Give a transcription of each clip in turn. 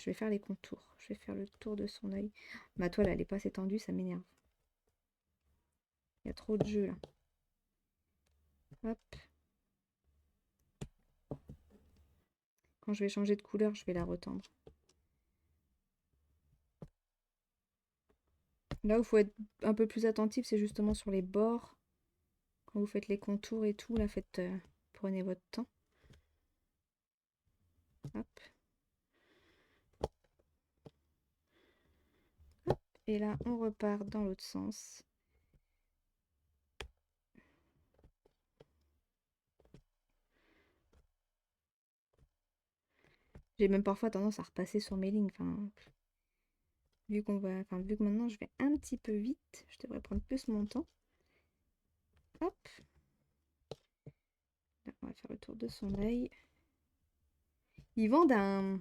je vais faire les contours. Je vais faire le tour de son œil. Ma toile, elle est pas assez tendue, ça m'énerve. Il y a trop de jeu là. Hop. Quand je vais changer de couleur, je vais la retendre. Là où il faut être un peu plus attentif, c'est justement sur les bords. Quand vous faites les contours et tout, là, prenez votre temps. Hop. Hop. Et là, on repart dans l'autre sens. J'ai même parfois tendance à repasser sur mes lignes. Enfin, vu que maintenant je vais un petit peu vite, je devrais prendre plus mon temps. Hop. Là, on va faire le tour de son œil. Ils vendent une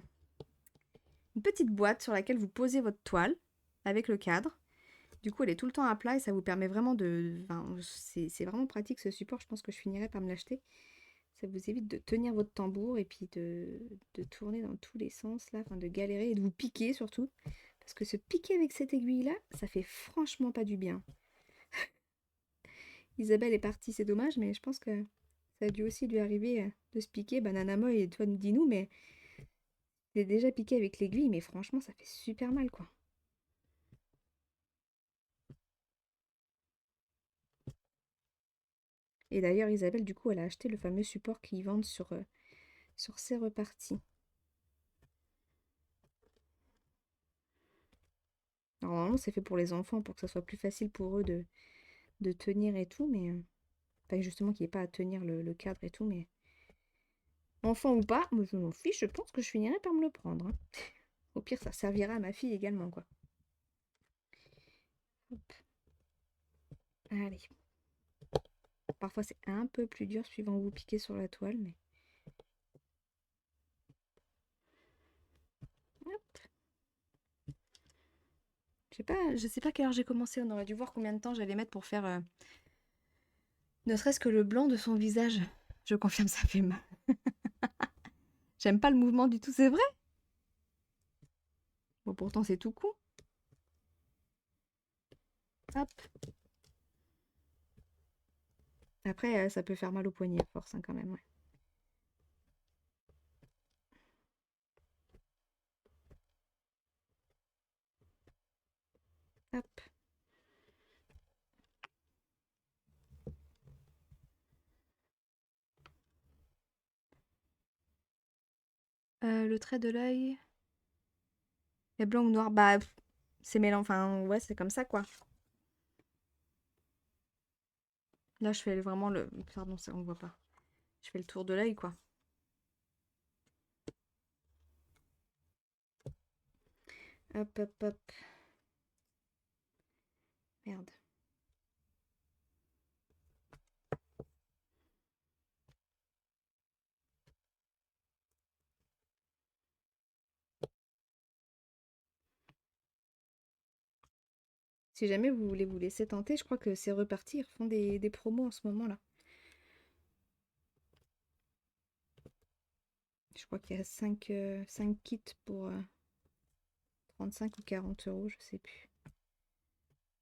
petite boîte sur laquelle vous posez votre toile avec le cadre. Du coup, elle est tout le temps à plat et ça vous permet vraiment c'est vraiment pratique ce support. Je pense que je finirai par me l'acheter. Ça vous évite de tenir votre tambour et puis de tourner dans tous les sens, là, enfin de galérer et de vous piquer surtout. Parce que se piquer avec cette aiguille-là, ça fait franchement pas du bien. Isabelle est partie, c'est dommage, mais je pense que ça a dû aussi lui arriver de se piquer. Banana Moy et toi, dis-nous, mais j'ai déjà piqué avec l'aiguille, mais franchement, ça fait super mal, quoi. Et d'ailleurs, Isabelle, du coup, elle a acheté le fameux support qu'ils vendent sur C'est Reparti. Normalement, c'est fait pour les enfants, pour que ça soit plus facile pour eux de tenir et tout, mais... Enfin, justement, qu'il n'y ait pas à tenir le cadre et tout, mais... Enfant ou pas, moi je m'en fiche, je pense que je finirai par me le prendre, hein. Au pire, ça servira à ma fille également, quoi. Hop. Allez. Parfois, c'est un peu plus dur suivant où vous piquez sur la toile, mais... Hop. Je sais pas quelle heure j'ai commencé, on aurait dû voir combien de temps j'allais mettre pour faire... Ne serait-ce que le blanc de son visage. Je confirme, ça fait mal. J'aime pas le mouvement du tout, c'est vrai. Bon, pourtant, c'est tout court. Hop. Après, ça peut faire mal au poignet à force, hein, quand même, ouais. Hop. Le trait de l'œil est blanc ou noir? Bah, c'est mélange. Enfin, ouais, c'est comme ça, quoi. Là, je fais vraiment le... Pardon, ça, on voit pas. Je fais le tour de l'œil, quoi. Hop, hop, hop. Merde. Si jamais vous voulez vous laisser tenter, je crois que C'est Reparti, ils refont des promos en ce moment-là. Je crois qu'il y a 5 kits pour 35 ou 40 euros, je sais plus.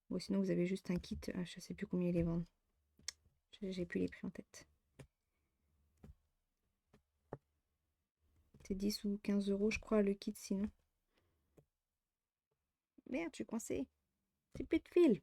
Ou sinon, vous avez juste un kit, je sais plus combien ils les vendent. J'ai plus les prix en tête. C'est 10 ou 15 euros, je crois, le kit sinon. Merde, je suis coincée. C'est plus de fil.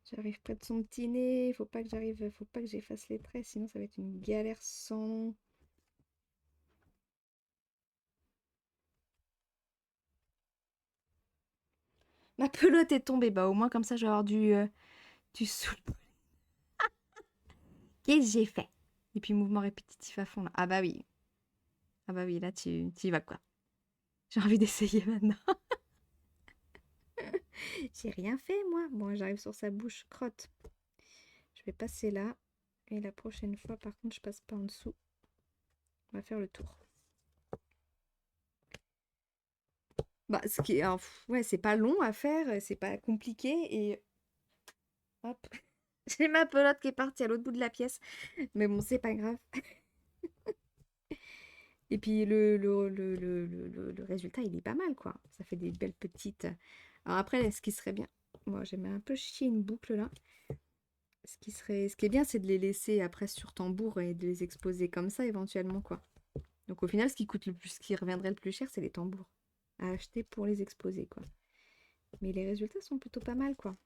J'arrive près de son petit nez. Faut pas que j'efface les traits, sinon ça va être une galère sans nom. Ma pelote est tombée. Bah au moins comme ça, je vais avoir du soul. Qu'est-ce que j'ai fait? Et puis mouvement répétitif à fond là. Ah bah oui. Ah bah oui, là tu y vas quoi. J'ai envie d'essayer maintenant. J'ai rien fait moi. Bon, j'arrive sur sa bouche crotte. Je vais passer là. Et la prochaine fois, par contre, je passe pas en dessous. On va faire le tour. Bah, ce qui est, alors, ouais, c'est pas long à faire, c'est pas compliqué et hop, j'ai ma pelote qui est partie à l'autre bout de la pièce. Mais bon, c'est pas grave. Et puis le résultat, il est pas mal, quoi. Ça fait des belles petites. Alors après, ce qui serait bien. Moi, j'aimais un peu chier une boucle là. Ce qui est bien, c'est de les laisser après sur tambour et de les exposer comme ça éventuellement, quoi. Donc au final, ce qui coûte le plus, ce qui reviendrait le plus cher, c'est les tambours à acheter pour les exposer, quoi. Mais les résultats sont plutôt pas mal, quoi.